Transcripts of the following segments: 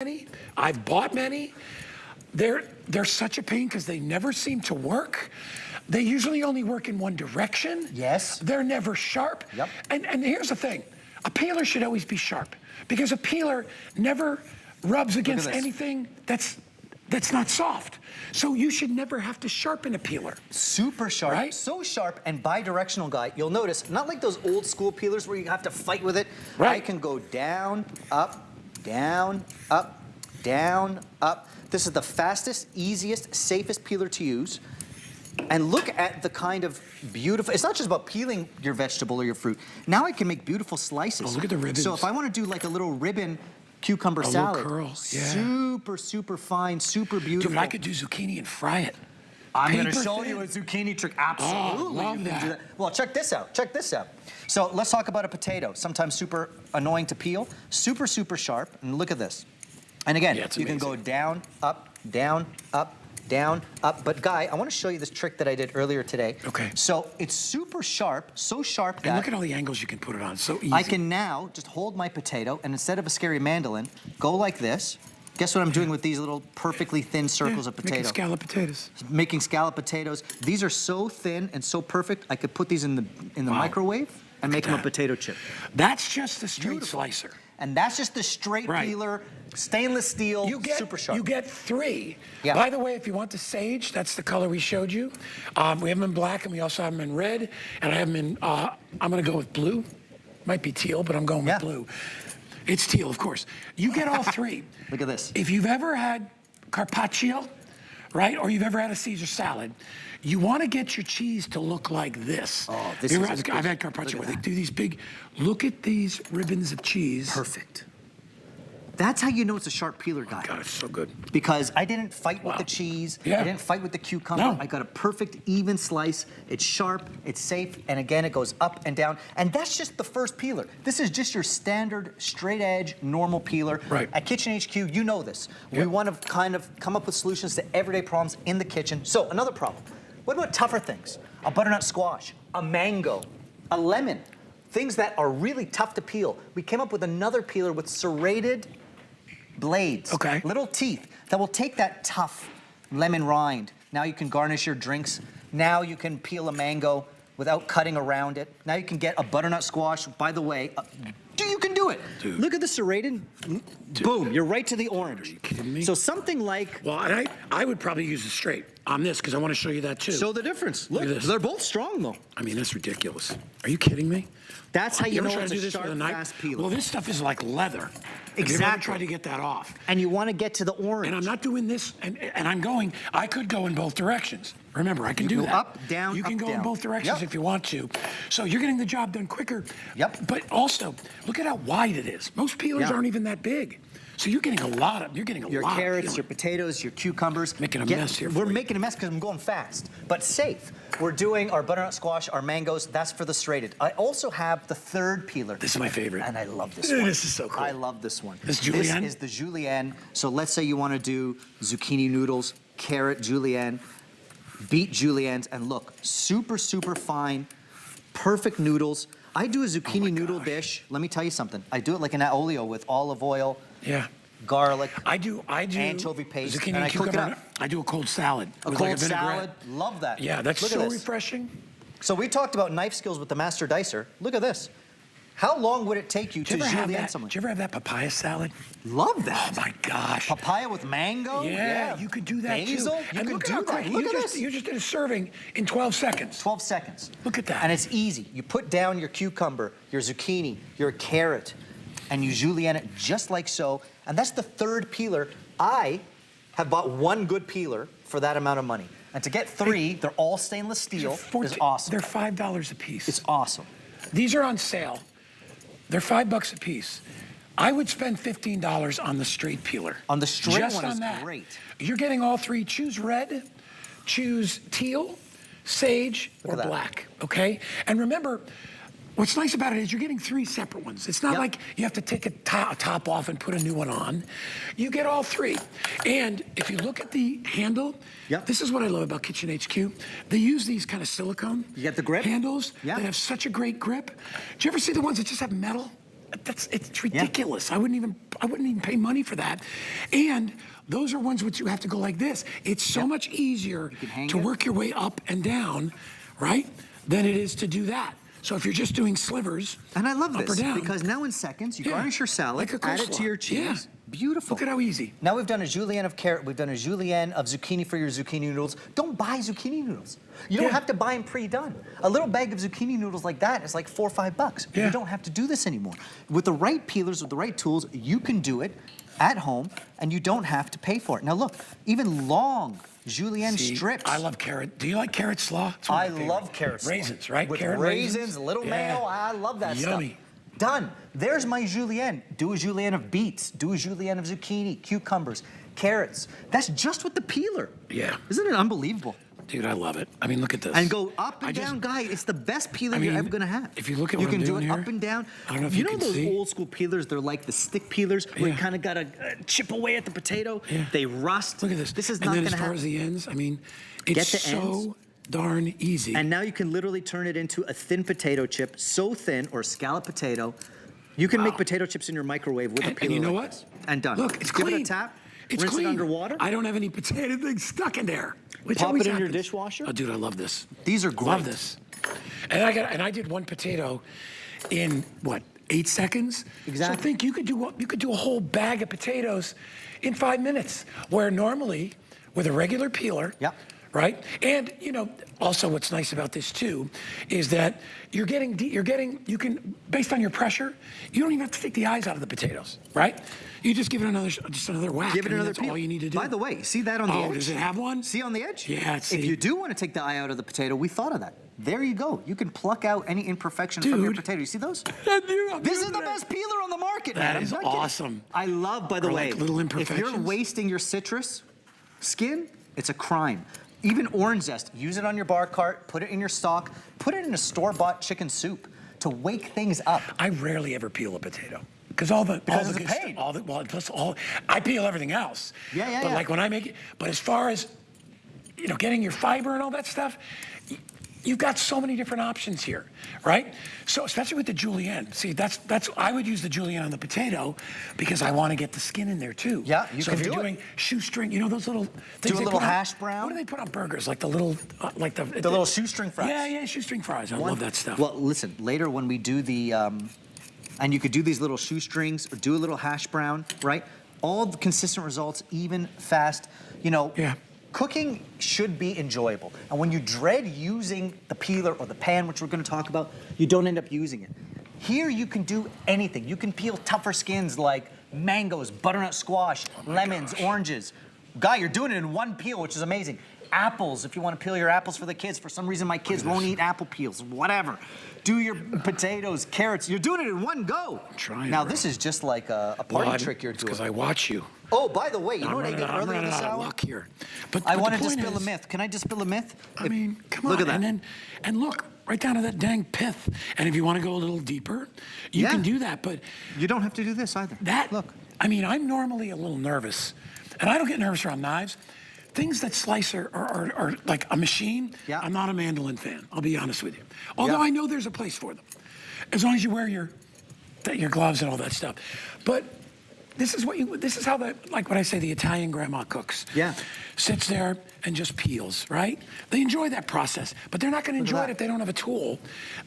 many. I've bought many. They're such a pain because they never seem to work. They usually only work in one direction. Yes. They're never sharp. Yep. And here's the thing. A peeler should always be sharp because a peeler never rubs against anything that's not soft. So you should never have to sharpen a peeler. Super sharp, right? So sharp and bi-directional, guy. You'll notice, not like those old school peelers where you have to fight with it. Right. I can go down, up, down, up, down, up. This is the fastest, easiest, safest peeler to use. And look at the kind of beautiful, it's not just about peeling your vegetable or your fruit. Now I can make beautiful slices. Oh, look at the ribbons. So if I want to do like a little ribbon cucumber salad, little curl, yeah. Super, super fine, super beautiful. Dude, I could do zucchini and fry it. I'm going to Paper show thin. you a zucchini trick. Absolutely. Oh, love you can that. do that. Well, check this out. Check this out. So let's talk about a potato. Sometimes super annoying to peel. Super, super sharp. And look at this. And again, Yeah, it's you can go down, up, down, up, down, up. But Guy, I want to show you this trick that I did earlier today. Okay. So it's super sharp, so sharp that And look at all the angles you can put it on. So easy. I can now just hold my potato and instead of a scary mandolin, go like this. Guess what I'm doing with these little perfectly thin circles of potato? Making scallop potatoes. Making scallop potatoes. These are so thin and so perfect, I could put these in the microwave and make them a potato chip. That's just the straight slicer. And that's just the straight peeler, stainless steel, super sharp. You get 3. Yeah. By the way, if you want the sage, that's the color we showed you. We have them in black and we also have them in red. And I have them in, I'm gonna go with blue. Might be teal, but I'm going with blue. It's teal, of course. You get all 3. Look at this. If you've ever had carpaccio, right, or you've ever had a Caesar salad, you want to get your cheese to look like this. Oh, this is I've had carpaccio where they do these big, look at these ribbons of cheese. Perfect. That's how you know it's a sharp peeler, Guy. God, it's so good. Because I didn't fight with the cheese. I didn't fight with the cucumber. No. I got a perfect, even slice. It's sharp, it's safe, and again, it goes up and down. And that's just the first peeler. This is just your standard, straight edge, normal peeler. Right. At Kitchen HQ, you know this. We want to kind of come up with solutions to everyday problems in the kitchen. So, another problem. What about tougher things? A butternut squash, a mango, a lemon. Things that are really tough to peel. We came up with another peeler with serrated blades, little teeth that will take that tough lemon rind. Now you can garnish your drinks. Now you can peel a mango without cutting around it. Now you can get a butternut squash. By the way, you can do it. Dude. Look at the serrated. Boom, you're right to the orange. Are you kidding me? So something like... Well, and I would probably use a straight on this because I want to show you that too. Show the difference. Look Look, at this. they're both strong though. I mean, that's ridiculous. Are you kidding me? That's how you know ever it's tried to do a this sharp, with a knife? fast peeler. Well, this stuff is like leather. Have you ever tried to get that off? And you want to get to the orange. And I'm not doing this, and I'm going, I could go in both directions. Remember, I can do go that. up, down, You can up, go down. in both directions if you want to. So you're getting the job done quicker. Yep. But also, look at how wide it is. Most peelers aren't even that big. So you're getting a lot of, your lot carrots, of your potatoes, your cucumbers. Making a mess here for We're you. making a mess because I'm going fast, but safe. We're doing our butternut squash, our mangoes. That's for the serrated. I also have the third peeler. This is my favorite. And I love this one. This is so cool. I love this one. This Julienne? This is the Julienne. So let's say you want to do zucchini noodles, carrot Julienne, beet Juliennes, and look, super, super fine, perfect noodles. I do a zucchini noodle dish. Let me tell you something. I do it like an olio with olive oil, garlic, I do anchovy paste, zucchini and I cook it cucumber. up. I do a cold salad. A with cold like a vinaigrette. salad, love that. Yeah, that's Look at so this. refreshing. So we talked about knife skills with the master dicer. Look at this. How long would it take you to julienne someone? Did you ever have that papaya salad? Love that. Oh my gosh. Papaya with mango? Yeah, you could do that Basil? too. You And could look at do how that. quick. Look at this. You just did a serving in 12 seconds. 12 seconds. Look at that. And it's easy. You put down your cucumber, your zucchini, your carrot, and you julienne it just like so. And that's the third peeler. I have bought one good peeler for that amount of money. And to get 3, they're all stainless steel, is awesome. They're $5 a piece. It's awesome. These are on sale. They're $5 a piece. I would spend $15 on the straight peeler. On the straight just one on is that. great. You're getting all 3. Choose red, choose teal, sage, or black, okay? And remember, what's nice about it is you're getting 3 separate ones. It's not like you have to take a top off and put a new one on. You get all 3. And if you look at the handle, this is what I love about Kitchen HQ. They use these kind of silicone You get the grip? handles that have such a great grip. Do you ever see the ones that just have metal? it's ridiculous. I wouldn't even pay money for that. And those are ones which you have to go like this. It's so much easier to work your way up and down, right, than it is to do that. So if you're just doing slivers, and I love up this or down, because now in seconds you garnish your salad, like a add it to your cheese. Yeah. Beautiful. Look at how easy. Now we've done a julienne of carrot, we've done a julienne of zucchini for your zucchini noodles. Don't buy zucchini noodles. You don't have to buy them pre-done. A little bag of zucchini noodles like that is like $4 or $5. You don't have to do this anymore. With the right peelers, with the right tools, you can do it at home and you don't have to pay for it. Now look, even long julienne strips. I love carrot. Do you like carrot slaw? I love carrot slaw. Raisins, right? With carrot raisins, little mayo. I love that Yummy. stuff. Done. There's my julienne. Do a julienne of beets. Do a julienne of zucchini, cucumbers, carrots. That's just with the peeler. Yeah. Isn't it unbelievable? Dude, I love it. I mean, look at this. And go up and down, guy. It's the best peeler you're ever gonna have. If you look at what I'm doing You can do it here, up and down. I don't know if you can those see. old school peelers? They're like the stick peelers where you kind of gotta chip away at the potato. Yeah. They rust. Look at this. This is and not then gonna as far happen. as the ends, I mean, it's so darn easy. And now you can literally turn it into a thin potato chip, so thin, or scallop potato. You can make potato chips in your microwave with a peeler. And you know like what? this. And done. Look, it's Give clean. it a tap. It's rinse clean. it underwater. I don't have any potato things stuck in there. Which Pop always it in your happens. dishwasher. Oh, dude, I love this. These are great. Love this. And I did one potato in what, 8 seconds? Exactly. So think you could do a whole bag of potatoes in 5 minutes, where normally with a regular peeler. Right? And, you know, also what's nice about this too is that you can, based on your pressure, you don't even have to take the eyes out of the potatoes, right? You just give it just another whack. Give it another that's all you need to do. By the way, see that on the edge? Oh, does it have one? See on the edge? Yeah, If you do want to take the eye out of the potato, we thought of that. There you go. You can pluck out any imperfection from your potato. You see those? This is the best peeler on the market, man. That is awesome. I love, by the way, like little if you're imperfections. wasting your citrus skin, it's a crime. Even orange zest, use it on your bar cart, put it in your stock, put it in a store-bought chicken soup to wake things up. I rarely ever peel a potato. Because it's a pain. Plus I peel everything else. But like when I make it, but as far as, you know, getting your fiber and all that stuff, you've got so many different options here, right? So especially with the julienne. See, that's I would use the julienne on the potato because I want to get the skin in there too. Yeah, you so can if you're do doing shoestring, you know those little things Do a they little put on- hash brown? What do they put on burgers? Like the little, like the little shoestring fries. Yeah, shoestring fries. I love that stuff. Well, listen, later when we do the, and you could do these little shoestrings or do a little hash brown, right? All the consistent results, even, fast, you know. Cooking should be enjoyable. And when you dread using the peeler or the pan, which we're gonna talk about, you don't end up using it. Here you can do anything. You can peel tougher skins like mangoes, butternut squash, lemons, oranges. Guy, you're doing it in one peel, which is amazing. Apples, if you want to peel your apples for the kids. For some reason, my kids won't eat apple peels, whatever. Do your potatoes, carrots. You're doing it in one go. I'm trying, now, bro. this is just like a party trick you're doing. Because I watch you. Oh, by the way, you know I'm what I running did out- I'm earlier running this out of hour? luck here. But I the want to point dispel a is- myth. Can I dispel a myth? I mean, come on. Look at that. And look, right down to that dang pith. And if you want to go a little deeper, you can do that. But you don't have to do this either. look, I mean, I'm normally a little nervous. And I don't get nervous around knives. Things that slice are like a machine, I'm not a mandolin fan, I'll be honest with you. Although I know there's a place for them. As long as you wear your gloves and all that stuff. But this is how like what I say, the Italian grandma cooks. Sits there and just peels, right? They enjoy that process, but they're not gonna enjoy it if they don't have a tool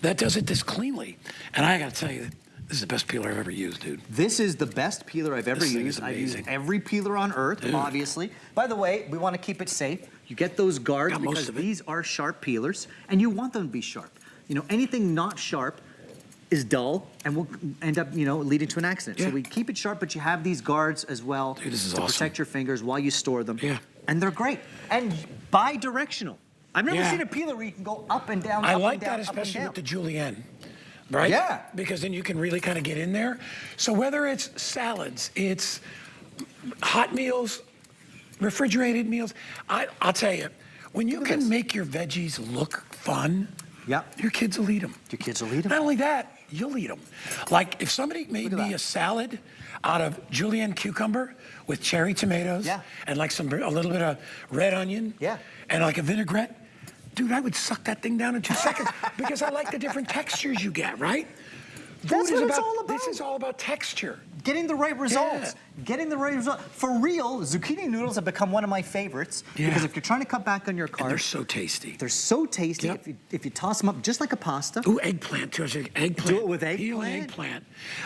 that does it this cleanly. And I gotta tell you, this is the best peeler I've ever used, dude. This is the best peeler I've ever used. I've used every peeler on earth, obviously. By the way, we want to keep it safe. You get those guards because these are sharp peelers, and you want them to be sharp. You know, anything not sharp is dull and will end up, you know, leading to an accident. So we keep it sharp, but you have these guards as well to protect your fingers while you store them. And they're great. And bi-directional. I've never seen a peeler where you can go up and down, I up like and down, that, up and especially down. with the julienne. Right? Yeah. Because then you can really kind of get in there. So whether it's salads, it's hot meals, refrigerated meals, I'll tell you, when you can make your veggies look fun, your kids will eat them. Your kids will eat them. Not only that, you'll eat them. Like if somebody made me a salad out of julienne cucumber with cherry tomatoes and like a little bit of red onion and like a vinaigrette, dude, I would suck that thing down in 2 seconds because I like the different textures you get, right? That's what it's all about. This is all about texture. Getting the right results. Getting the right result. For real, zucchini noodles have become one of my favorites because if you're trying to cut back on your carbs, And they're so tasty. they're so tasty. If you toss them up just like a pasta. Ooh, eggplant too. Eggplant. Do it with eggplant? Peel eggplant.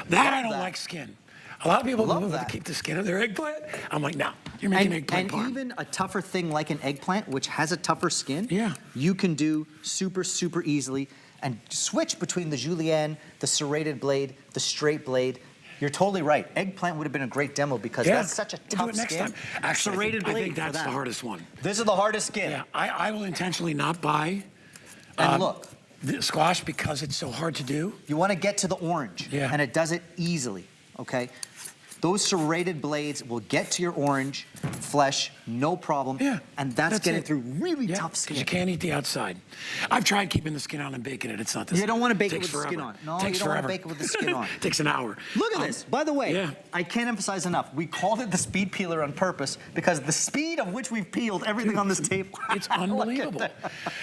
That I don't like skin. A lot of people Love love that. to keep the skin of their eggplant. I'm like, no, you're making eggplant And parm. even a tougher thing like an eggplant, which has a tougher skin, you can do super, super easily and switch between the Julienne, the serrated blade, the straight blade. You're totally right. Eggplant would have been a great demo because that's such a tough We'll do it next skin. time. Actually, Serrated blade I think that's for the that. hardest one. This is the hardest skin. Yeah, I will intentionally not buy And look, the squash because it's so hard to do. you want to get to the orange, and it does it easily, okay? Those serrated blades will get to your orange flesh, no problem. Yeah, And that's getting it. through really tough skin. Because you can't eat the outside. I've tried keeping the skin on and baking it. It's not the same. You don't want to bake it Takes with the skin forever. on. No, Takes you don't want forever. to bake it with the skin on. Takes an hour. Look at this. By the way, yeah. I can't emphasize enough. We called it the speed peeler on purpose because the speed of which we've peeled everything on this table. It's unbelievable.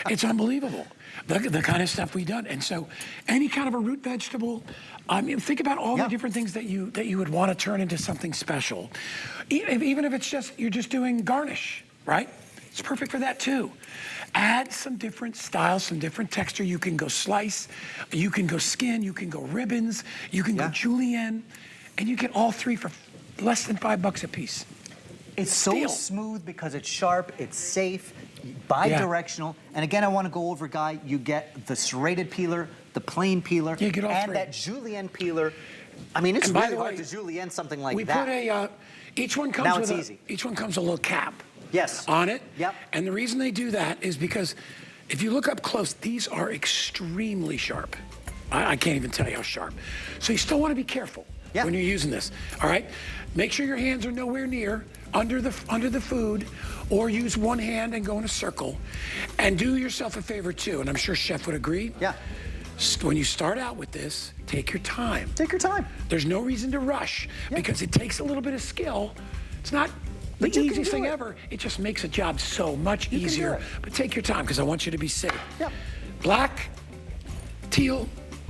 It's unbelievable. The kind of stuff we've done. And so any kind of a root vegetable, I mean, think about all the different things that you would want to turn into something special. Even if it's just, you're just doing garnish, right? It's perfect for that too. Add some different styles, some different texture. You can go slice, you can go skin, you can go ribbons, you can go julienne, and you get all three for less than $5 a piece. It's so smooth because it's sharp, it's safe, bi-directional. And again, I want to go over, Guy, you get the serrated peeler, the plain peeler, you get all and three. that julienne peeler. I mean, it's really hard to julienne something like that. We put each one comes Now with it's easy. Each one comes with a little cap. Yes. On it. Yep. And the reason they do that is because if you look up close, these are extremely sharp. I can't even tell you how sharp. So you still want to be careful when you're using this. All right. Make sure your hands are nowhere near under the food, or use one hand and go in a circle. And do yourself a favor too, and I'm sure Chef would agree. Yeah. When you start out with this, take your time. Take your time. There's no reason to rush because it takes a little bit of skill. It's not the easiest thing ever. It just makes a job so much easier. But take your time because I want you to be safe. Yep. Black, teal,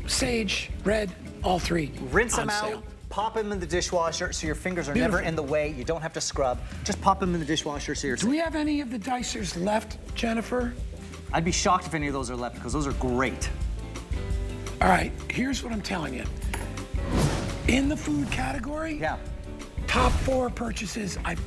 sage, red, all three. Rinse on them out. sale. Pop them in the dishwasher so your fingers are never in the way. You don't have to scrub. Just pop them in the dishwasher so you're safe. Do we have any of the dicers left, Jennifer? I'd be shocked if any of those are left because those are great. All right, here's what I'm telling you. In the food category, top 4 purchases I've